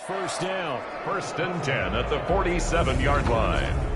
First down. 1st and 10 at the 47-yard line.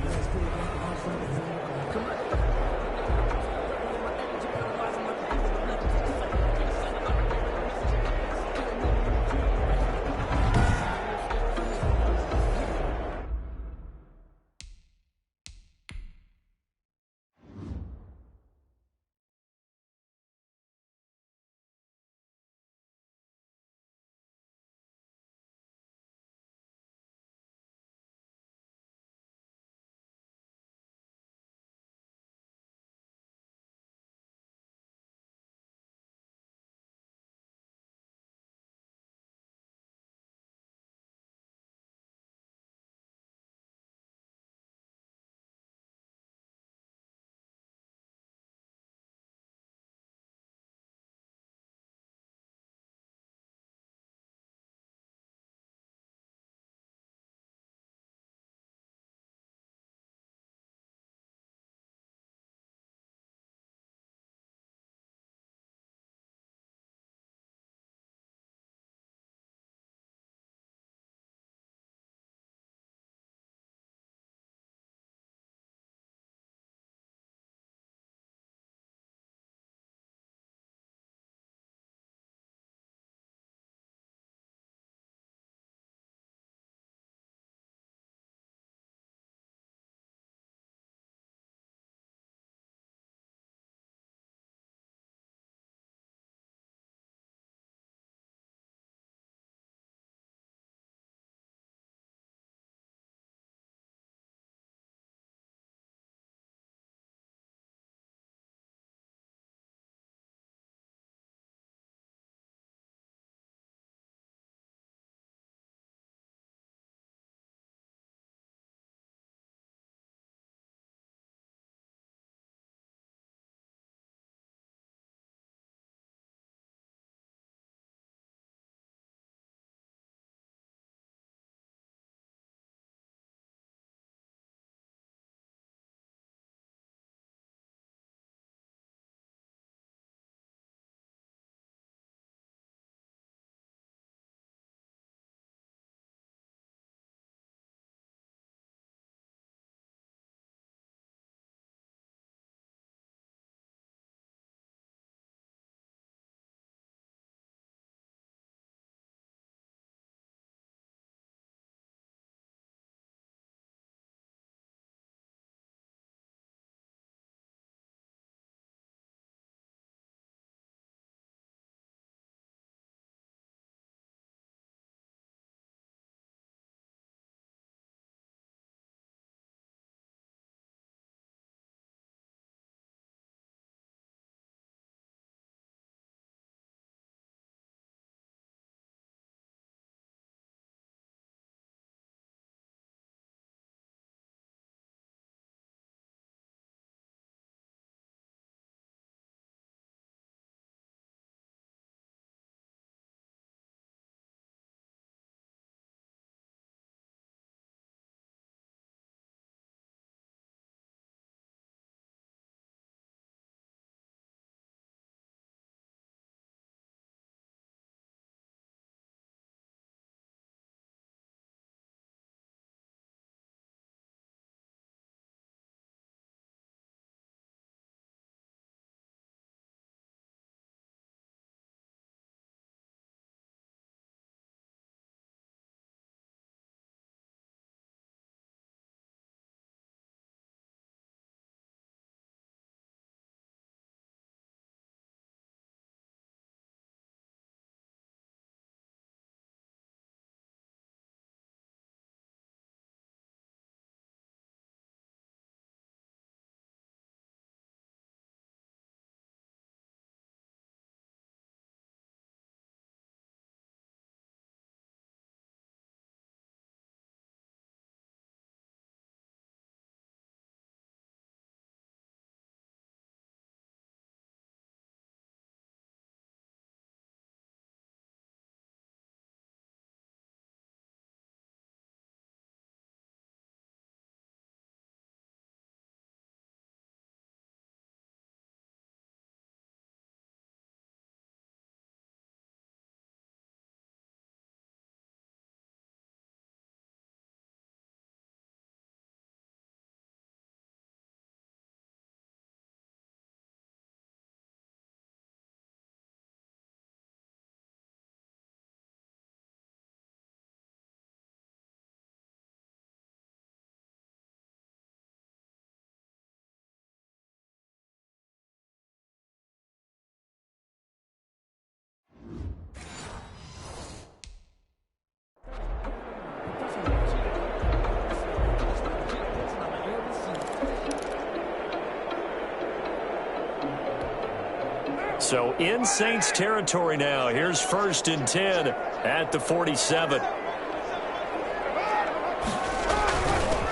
So in Saints territory now. Here's 1st and 10 at the 47.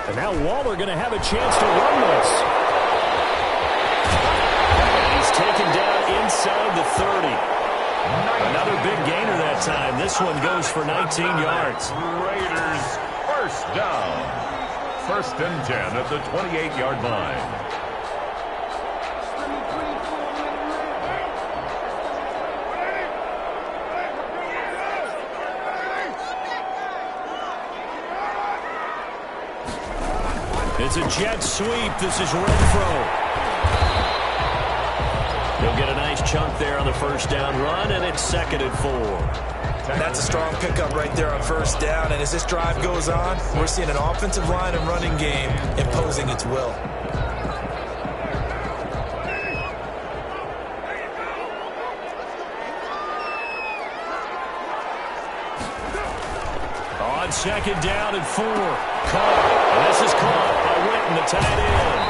And now Waller going to have a chance to run this. And he's taken down inside the 30. Another big gainer that time. This one goes for 19 yards. Raiders first down. 1st and 10 at the 28-yard line. It's a jet sweep. This is Renfro. He'll get a nice chunk there on the 1st down run, and it's 2nd and 4. That's a strong pickup right there on 1st down, and as this drive goes on, we're seeing an offensive line and running game imposing its will. On 2nd down and 4. Caught. And this is caught by Witten, the tight end.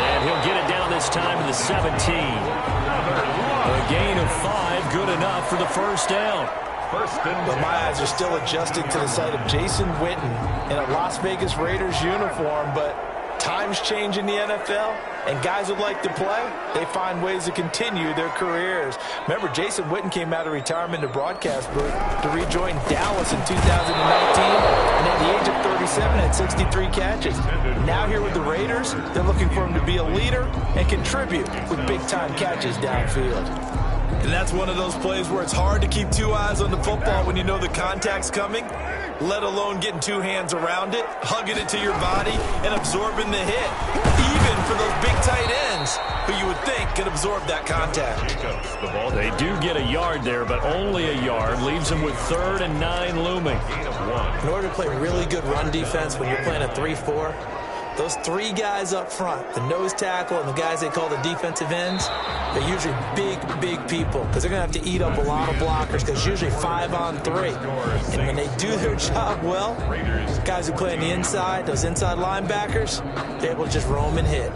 And he'll get it down this time to the 17. A gain of 5, good enough for the 1st down. But my eyes are still adjusting to the sight of Jason Witten in a Las Vegas Raiders uniform, but times change in the NFL, and guys would like to play. They find ways to continue their careers. Remember, Jason Witten came out of retirement in the broadcast booth to rejoin Dallas in 2019, and at the age of 37 had 63 catches. Now here with the Raiders, they're looking for him to be a leader and contribute with big-time catches downfield. And that's one of those plays where it's hard to keep 2 eyes on the football when you know the contact's coming, let alone getting 2 hands around it, hugging it to your body, and absorbing the hit. Even for those big tight ends who you would think could absorb that contact. They do get a yard there, but only a yard. Leaves them with 3rd and 9 looming. In order to play really good run defense when you're playing a 3-4, those 3 guys up front, the nose tackle and the guys they call the defensive ends, they're usually big people because they're going to have to eat up a lot of blockers because usually 5 on 3. And when they do their job well, guys who play on the inside, those inside linebackers, they're able to just roam and hit.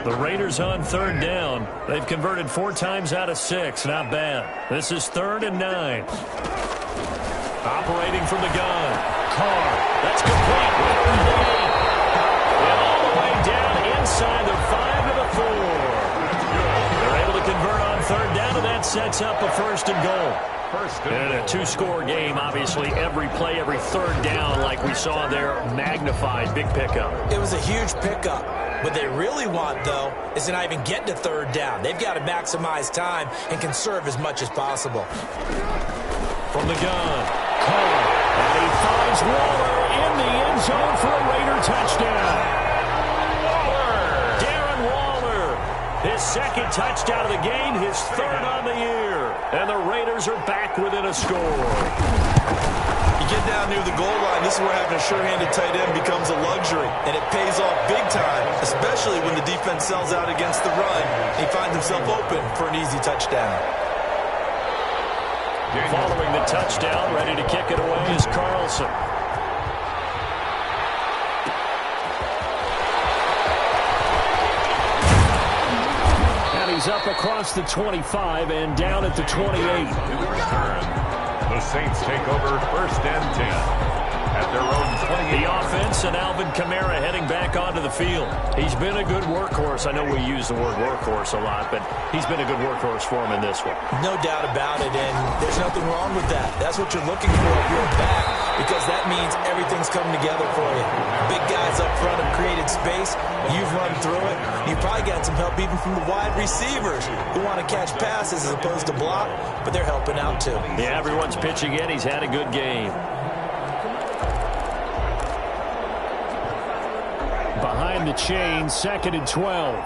The Raiders on 3rd down. They've converted 4 times out of 6. Not bad. This is 3rd and 9. Operating from the gun. Carr. That's complete. And all the way down inside the 5 to the 4. They're able to convert on 3rd down, and that sets up a 1st and goal. And a 2-score game, obviously, every play, every 3rd down, like we saw there, magnified, big pickup. It was a huge pickup. What they really want, though, is to not even get to 3rd down. They've got to maximize time and conserve as much as possible. From the gun, Carr, and he finds Waller in the end zone for a Raider touchdown. Darren Waller, his 2nd touchdown of the game, his 3rd on the year. And the Raiders are back within a score. You get down near the goal line, this is where having a sure-handed tight end becomes a luxury, and it pays off big time, especially when the defense sells out against the run. He finds himself open for an easy touchdown. Following the touchdown, ready to kick it away is Carlson. And he's up across the 25 and down at the 28. The Saints take over 1st and 10 at their own 28. The offense and Alvin Kamara heading back onto the field. He's been a good workhorse. I know we use the word workhorse a lot, but he's been a good workhorse for him in this one. No doubt about it, and there's nothing wrong with that. That's what you're looking for if you're back, because that means everything's coming together for you. Big guys up front have created space. You've run through it. You probably got some help even from the wide receivers who want to catch passes as opposed to block, but they're helping out too. Yeah, everyone's pitching in. He's had a good game. Behind the chain, 2nd and 12.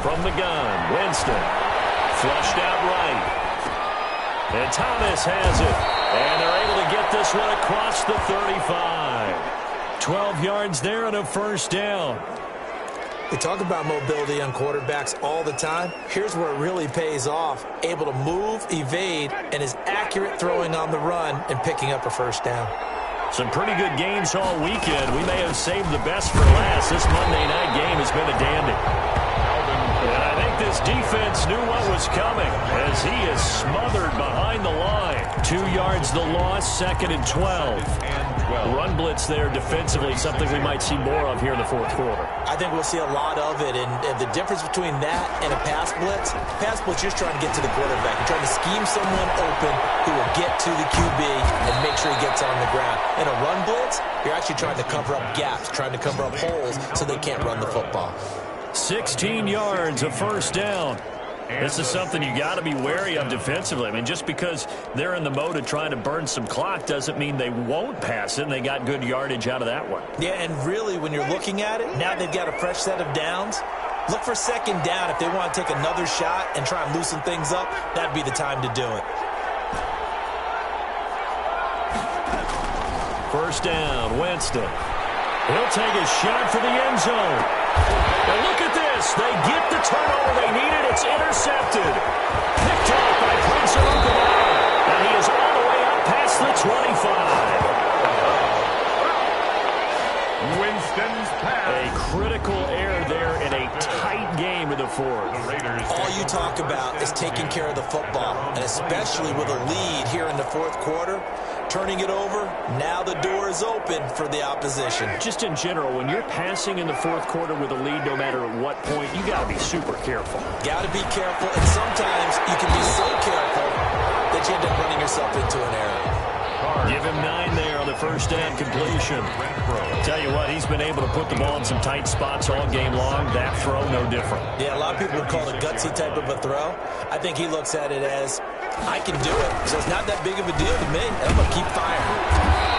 From the gun, Winston. Flushed out right. And Thomas has it. And they're able to get this one across the 35. 12 yards there and a first down. We talk about mobility on quarterbacks all the time. Here's where it really pays off. Able to move, evade, and is accurate throwing on the run and picking up a first down. Some pretty good games all weekend. We may have saved the best for last. This Monday night game has been a dandy. And I think this defense knew what was coming as he is smothered behind the line. 2 yards the loss, 2nd and 12. Run blitz there defensively, something we might see more of here in the fourth quarter. I think we'll see a lot of it, and the difference between that and a pass blitz, you're just trying to get to the quarterback. You're trying to scheme someone open who will get to the QB and make sure he gets on the ground. In a run blitz, you're actually trying to cover up gaps, trying to cover up holes so they can't run the football. 16 yards, a first down. This is something you got to be wary of defensively. I mean, just because they're in the mode of trying to burn some clock doesn't mean they won't pass it, and they got good yardage out of that one. Yeah, and really, when you're looking at it, now they've got a fresh set of downs. Look for second down. If they want to take another shot and try and loosen things up, that'd be the time to do it. First down, Winston. He'll take a shot for the end zone. And look at this. They get the turnover they needed. It's intercepted. Picked off by Prince Arukamara. And he is all the way up past the 25. Winston's pass. A critical error there in a tight game in the fourth. All you talk about is taking care of the football, and especially with a lead here in the fourth quarter, turning it over, now the door is open for the opposition. Just in general, when you're passing in the fourth quarter with a lead, no matter at what point, you got to be super careful. Got to be careful, and sometimes you can be so careful that you end up running yourself into an error. Give him 9 there on the first down completion. Tell you what, he's been able to put the ball in some tight spots all game long. That throw, no different. Yeah, a lot of people would call it a gutsy type of a throw. I think he looks at it as, I can do it, so it's not that big of a deal to me, and I'm going to keep firing.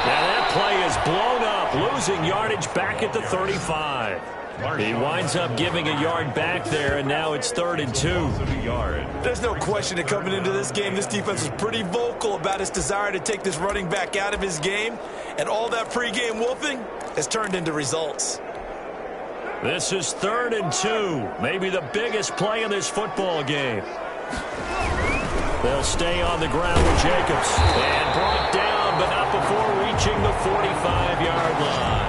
Now that play is blown up, losing yardage back at the 35. He winds up giving a yard back there, and now it's 3rd and 2. There's no question that coming into this game, this defense was pretty vocal about its desire to take this running back out of his game, and all that pregame wolfing has turned into results. This is 3rd and 2, maybe the biggest play in this football game. They'll stay on the ground with Jacobs, and brought down, but not before reaching the 45-yard line.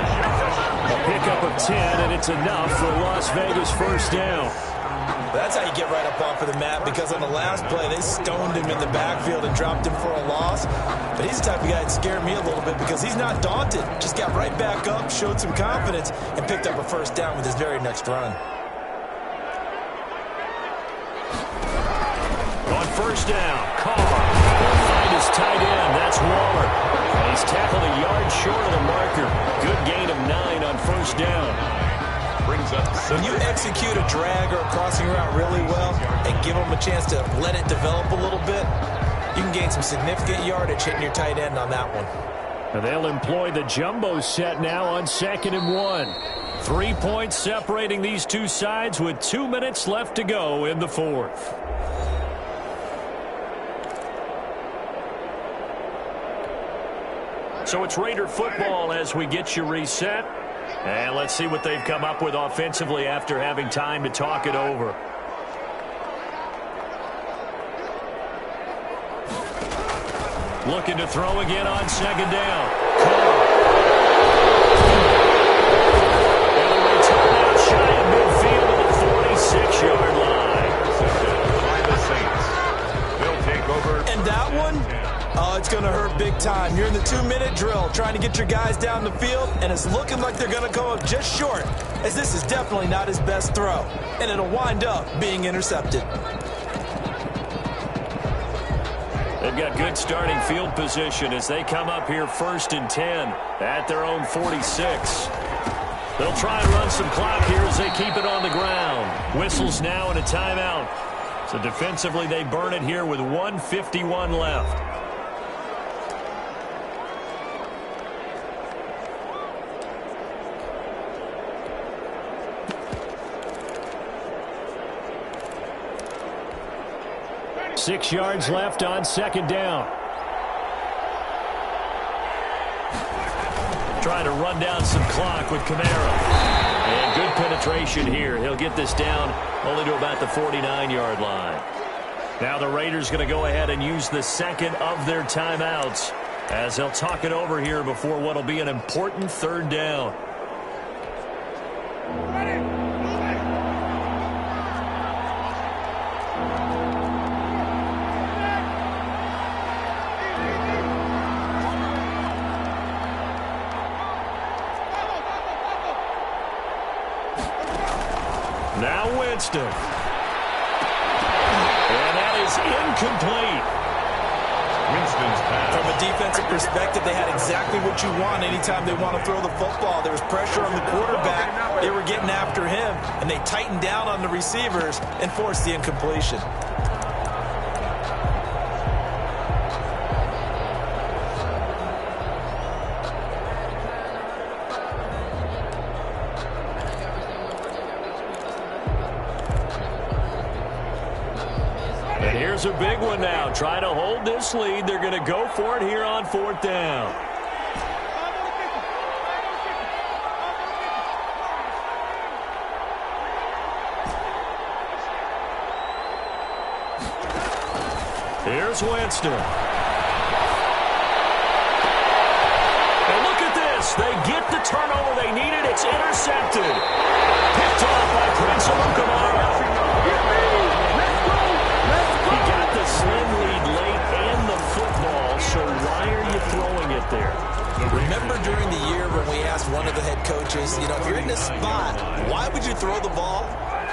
A pickup of 10, and it's enough for Las Vegas first down. That's how you get right up off of the mat, because on the last play, they stoned him in the backfield and dropped him for a loss. But he's the type of guy that scared me a little bit because he's not daunted. Just got right back up, showed some confidence, and picked up a first down with his very next run. On first down, Carr will find his tight end. That's Waller. And he's tackled a yard short of the marker. Good gain of 9 on first down. Brings up when you execute a drag or a crossing route really well and give them a chance to let it develop a little bit, you can gain some significant yardage hitting your tight end on that one. And they'll employ the jumbo set now on 2nd and 1. 3 points separating these two sides with 2 minutes left to go in the fourth. So it's Raider football as we get you reset. And let's see what they've come up with offensively after having time to talk it over. Looking to throw again on 2nd down. And a return out shy of midfield to the 46-yard line. By the Saints. They'll take over. And that one? Oh, it's going to hurt big time. You're in the 2-minute drill trying to get your guys down the field, and it's looking like they're going to come up just short, as this is definitely not his best throw, and it'll wind up being intercepted. They've got good starting field position as they come up here 1st and 10 at their own 46. They'll try and run some clock here as they keep it on the ground. Whistles now and a timeout. So defensively, they burn it here with 1:51 left. Six yards left on 2nd down. Trying to run down some clock with Kamara. And good penetration here. He'll get this down only to about the 49-yard line. Now the Raiders going to go ahead and use the second of their timeouts as they'll talk it over here before what will be an important third down. Now Winston. And that is incomplete. Winston's pass. From a defensive perspective, they had exactly what you want anytime they want to throw the football. There was pressure on the quarterback. They were getting after him, and they tightened down on the receivers and forced the incompletion. And here's a big one now. Trying to hold this lead. They're going to go for it here on fourth down. Here's Winston. And look at this. They get the turnover they needed. It's intercepted. Picked off by Prince Amukamara. He got the slim lead late and the football, so why are you throwing it there? Remember during the year when we asked one of the head coaches, if you're in this spot, why would you throw the ball?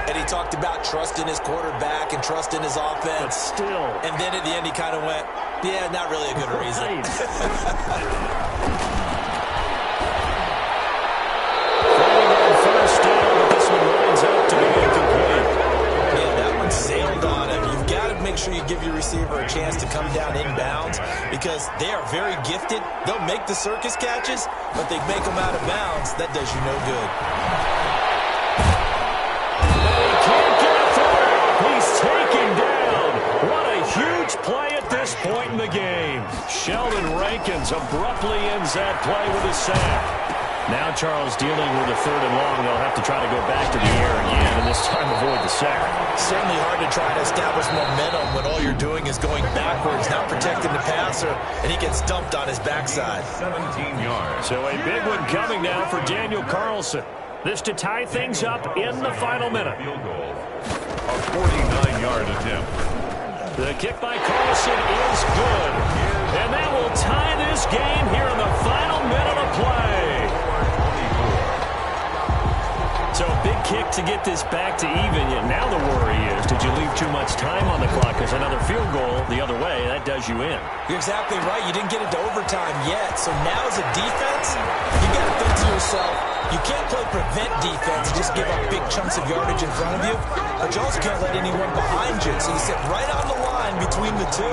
And he talked about trust in his quarterback and trust in his offense. But still. And then at the end he kind of went, yeah, not really a good reason. First down, but this one lines up to be incomplete. Man, that one sailed on him. You've got to make sure you give your receiver a chance to come down inbounds because they are very gifted. They'll make the circus catches, but they make them out of bounds. That does you no good. Play at this point in the game. Sheldon Rankins abruptly ends that play with a sack. Now Charles dealing with a third and long. They'll have to try to go back to the air again, and this time avoid the sack. Certainly hard to try to establish momentum when all you're doing is going backwards, not protecting the passer, and he gets dumped on his backside. 17 yards. So a big one coming now for Daniel Carlson. This to tie things up in the final minute. Field goal. A 49-yard attempt. The kick by Carlson is good. And that will tie this game here in the final minute of play. So a big kick to get this back to even. Yet now the worry is, did you leave too much time on the clock? Because another field goal the other way, that does you in. You're exactly right. You didn't get it to overtime yet. So now as a defense, you got to think to yourself, you can't play prevent defense and just give up big chunks of yardage in front of you, but you also can't let anyone behind you. So you sit right on the line between the two,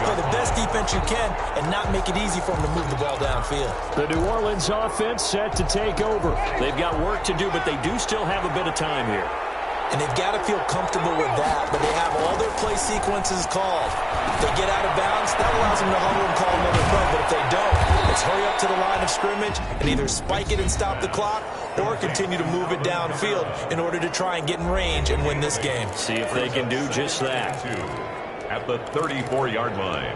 play the best defense you can, and not make it easy for them to move the ball downfield. The New Orleans offense set to take over. They've got work to do, but they do still have a bit of time here. And they've got to feel comfortable with that, but they have all their play sequences called. If they get out of bounds, that allows them to huddle and call another play, but if they don't, let's hurry up to the line of scrimmage and either spike it and stop the clock or continue to move it downfield in order to try and get in range and win this game. See if they can do just that. At the 34-yard line.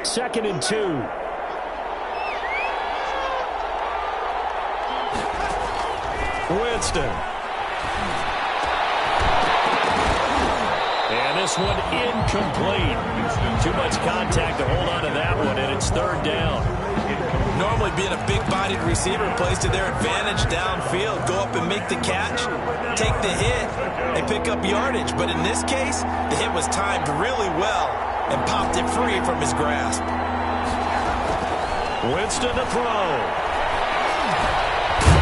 Second and 2. Winston. And this one incomplete. Too much contact to hold on to that one, and it's third down. Normally being a big-bodied receiver plays to their advantage downfield. Go up and make the catch, take the hit, and pick up yardage. But in this case, the hit was timed really well and popped it free from his grasp. Winston to throw.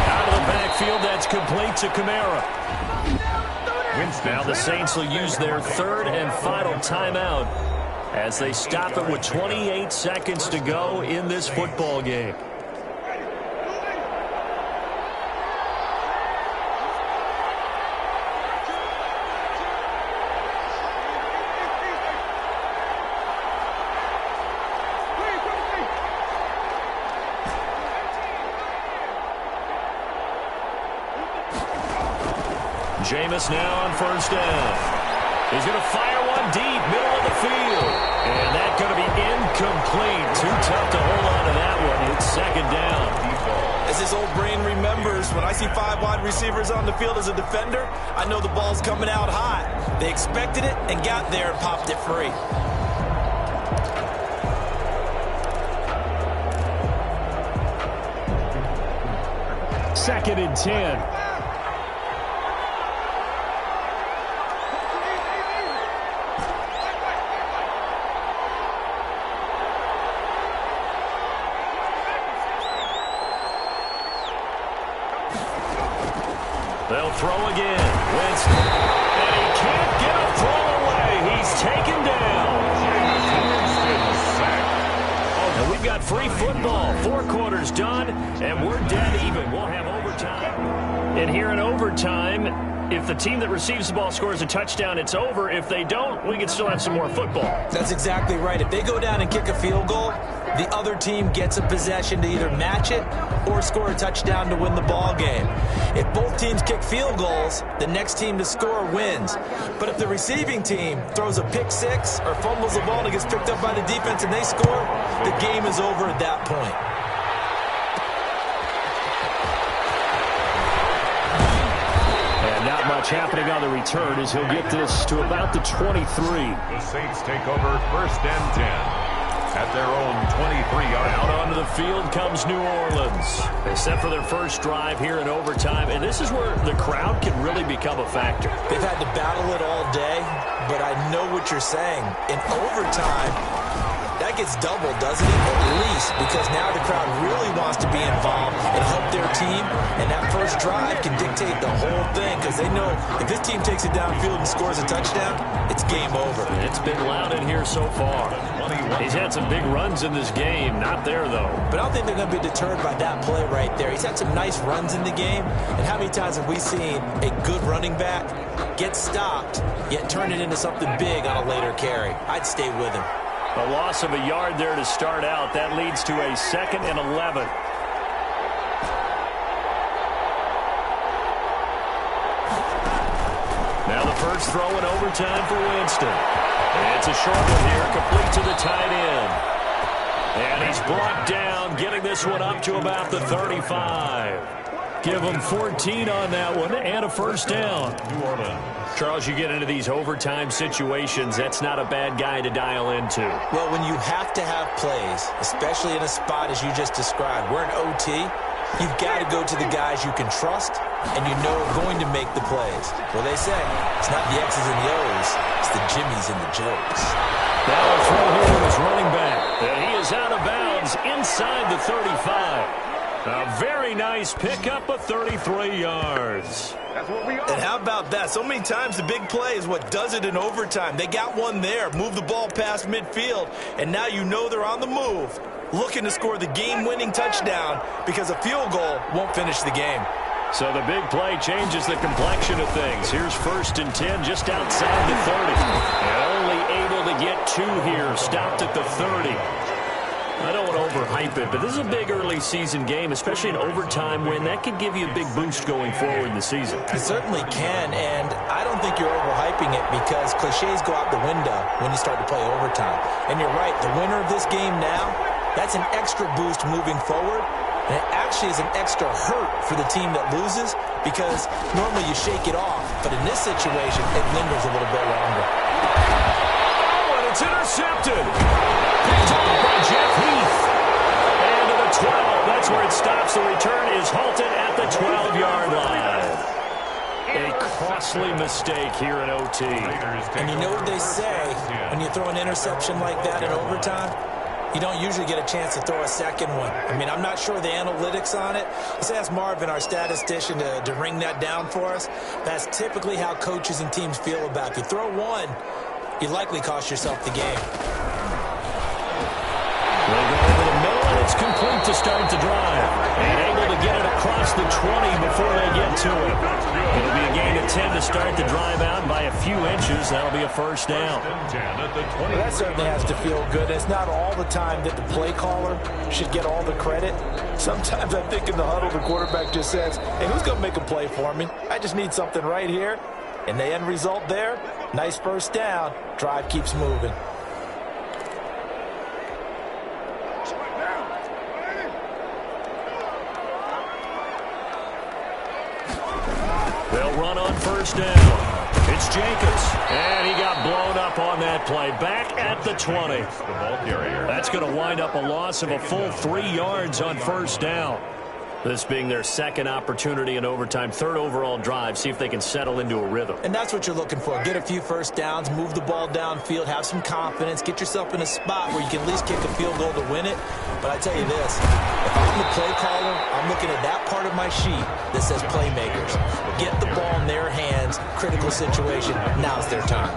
Out of the backfield, that's complete to Kamara. Now the Saints will use their third and final timeout as they stop it with 28 seconds to go in this football game. Jameis now on first down. He's going to fire one deep, middle of the field. And that's going to be incomplete. Too tough to hold on to that one. It's second down. As his old brain remembers, when I see 5 wide receivers on the field as a defender, I know the ball's coming out hot. They expected it and got there and popped it free. Second and 10. They'll throw again. Winston. And he can't get a throw away. He's taken down. And we've got free football. 4 quarters done, and we're dead even. We'll have overtime. And here in overtime, if the team that receives the ball scores a touchdown, it's over. If they don't, we can still have some more football. That's exactly right. If they go down and kick a field goal, the other team gets a possession to either match it or score a touchdown to win the ball game. If both teams kick field goals, the next team to score wins. But if the receiving team throws a pick six or fumbles the ball and it gets picked up by the defense and they score, the game is over at that point. And not much happening on the return as he'll get this to about the 23. The Saints take over first and 10. At their own 23-yard. Out onto the field comes New Orleans. They set for their first drive here in overtime, and this is where the crowd can really become a factor. They've had to battle it all day, but I know what you're saying. In overtime, that gets doubled, doesn't it? At least, because now the crowd really wants to be involved and help their team, and that first drive can dictate the whole thing because they know if this team takes it downfield and scores a touchdown, it's game over. It's been loud in here so far. He's had some big runs in this game. Not there, though. But I don't think they're going to be deterred by that play right there. He's had some nice runs in the game. And how many times have we seen a good running back get stopped, yet turn it into something big on a later carry? I'd stay with him. A loss of a yard there to start out. That leads to a 2nd and 11. Now the first throw in overtime for Winston. It's a short one here, complete to the tight end. And he's brought down, getting this one up to about the 35. Give him 14 on that one and a first down. Charles, you get into these overtime situations, that's not a bad guy to dial into. Well, when you have to have plays, especially in a spot as you just described, we're in OT, you've got to go to the guys you can trust and you know are going to make the plays. Well, they say it's not the X's and the O's, it's the Jimmies and the Joes. Now a throw here to his running back. And he is out of bounds inside the 35. A very nice pickup of 33 yards. And how about that? So many times the big play is what does it in overtime. They got one there, move the ball past midfield, and now you know they're on the move, looking to score the game-winning touchdown because a field goal won't finish the game. So the big play changes the complexion of things. Here's 1st and 10 just outside the 30. And only able to get 2 here, stopped at the 30. I don't want to overhype it, but this is a big early season game, especially an overtime win. That could give you a big boost going forward in the season. It certainly can, and I don't think you're overhyping it because cliches go out the window when you start to play overtime. And you're right, the winner of this game now, that's an extra boost moving forward, and it actually is an extra hurt for the team that loses because normally you shake it off, but in this situation, it lingers a little bit longer. Oh, and it's intercepted. Picked off by Jeff Heath. And to the 12. That's where it stops. The return is halted at the 12-yard line. A costly mistake here in OT. And you know what they say when you throw an interception like that in overtime? You don't usually get a chance to throw a second one. I mean, I'm not sure the analytics on it. Let's ask Marvin, our statistician, to ring that down for us. That's typically how coaches and teams feel about it. If you throw one, you likely cost yourself the game. They go over the middle, and it's complete to start the drive. And able to get it across the 20 before they get to it. It'll be a gain of 10 to start the drive out by a few inches. That'll be a first down. Well, that certainly has to feel good. It's not all the time that the play caller should get all the credit. Sometimes I think in the huddle the quarterback just says, hey, who's going to make a play for me? I just need something right here. And the end result there, nice first down. Drive keeps moving. They'll run on first down. It's Jacobs. And he got blown up on that play. Back at the 20. That's going to wind up a loss of a full 3 yards on first down. This being their second opportunity in overtime, third overall drive, see if they can settle into a rhythm. And that's what you're looking for. Get a few first downs, move the ball downfield, have some confidence, get yourself in a spot where you can at least kick a field goal to win it. But I tell you this, if I'm the play caller, I'm looking at that part of my sheet that says playmakers. Get the ball in their hands, critical situation, now's their time.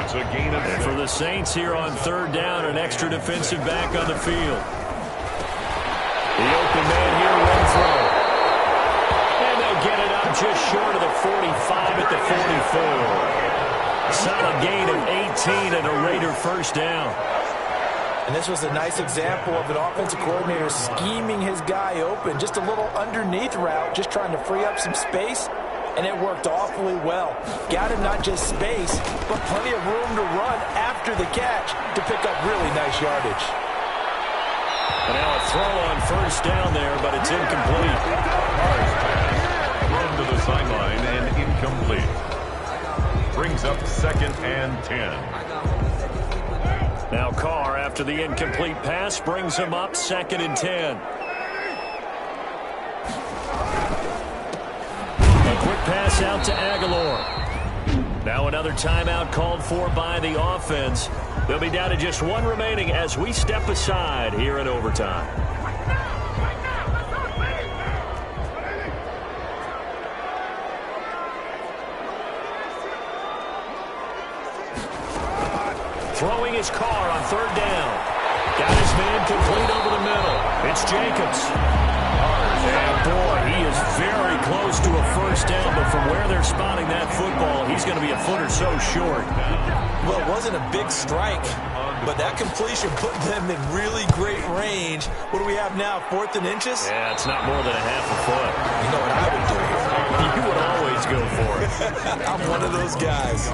It's a gain of 6. For the Saints here on third down, an extra defensive back on the field. The open man here, Renfro. And they'll get it up just short of the 45 at the 44. Solid gain of 18 and a Raider first down. And this was a nice example of an offensive coordinator scheming his guy open. Just a little underneath route, just trying to free up some space. And it worked awfully well. Got him not just space, but plenty of room to run after the catch to pick up really nice yardage. And now a throw on first down there, but it's incomplete. Thrown to the sideline and incomplete. Brings up 2nd and 10. Now Carr, after the incomplete pass, brings him up 2nd and 10. A quick pass out to Aguilar. Now another timeout called for by the offense. They'll be down to just one remaining as we step aside here in overtime. Throwing his Carr on third down. Got his man complete over the middle. It's Jacobs. And boy, he is very close to a first down, but from where they're spotting that football, he's going to be a foot or so short. Well, it wasn't a big strike, but that completion put them in really great range. What do we have now, 4th and inches? Yeah, it's not more than a half a foot. You know what I would do here? You would always go for it. I'm one of those guys.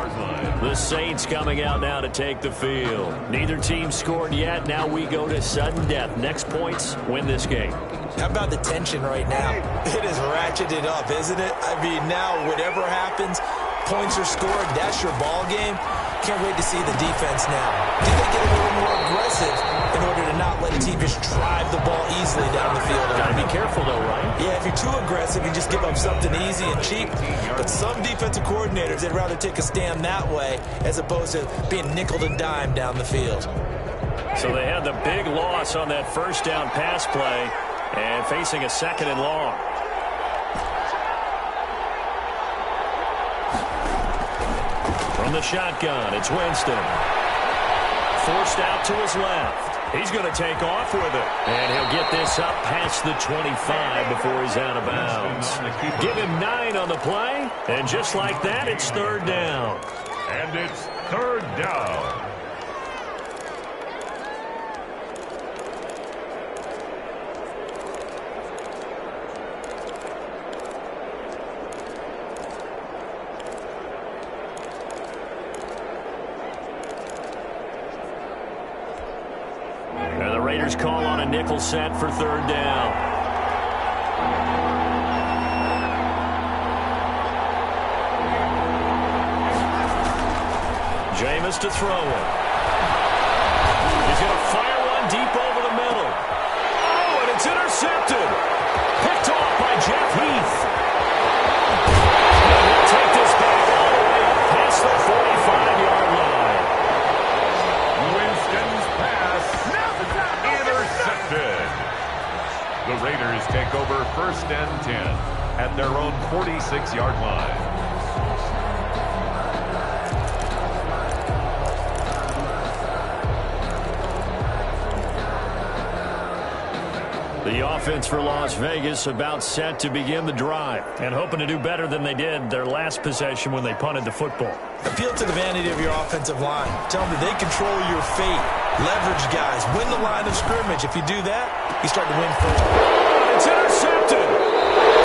The Saints coming out now to take the field. Neither team scored yet. Now we go to sudden death. Next points win this game. How about the tension right now? It is ratcheted up, isn't it? I mean, now whatever happens, points are scored. That's your ball game. Can't wait to see the defense now. Do they get a little more aggressive in order to not let a team just drive the ball easily down the field? Got to be careful, though, right? Yeah, if you're too aggressive, you just give up something easy and cheap. But some defensive coordinators, they'd rather take a stand that way as opposed to being nickel and dime down the field. So they had the big loss on that first down pass play and facing a 2nd and long. From the shotgun, it's Winston. Forced out to his left. He's going to take off with it. And he'll get this up past the 25 before he's out of bounds. Give him 9 on the play. And just like that, it's third down. And it's third down. And the Raiders call on a nickel set for third down. Jameis to throw it. He's going to fire one deep over the middle. Oh, and it's intercepted. Picked off by Jeff Heath. And he'll take this back all the way up past the 45-yard line. Winston's pass intercepted. The Raiders take over 1st and 10 at their own 46-yard line. offense for Las Vegas about set to begin the drive and hoping to do better than they did their last possession when they punted the football. Appeal to the vanity of your offensive line. Tell them that they control your fate. Leverage guys. Win the line of scrimmage. If you do that, you start to win first. It's intercepted.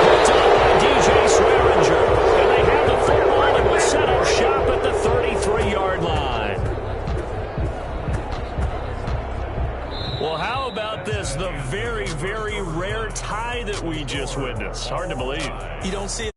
Picked up by DJ Swearinger. And they have the football and will set up shop at the 33-yard line. Well, how about this? The very, very rare tie that we just witnessed. Hard to believe. You don't see it.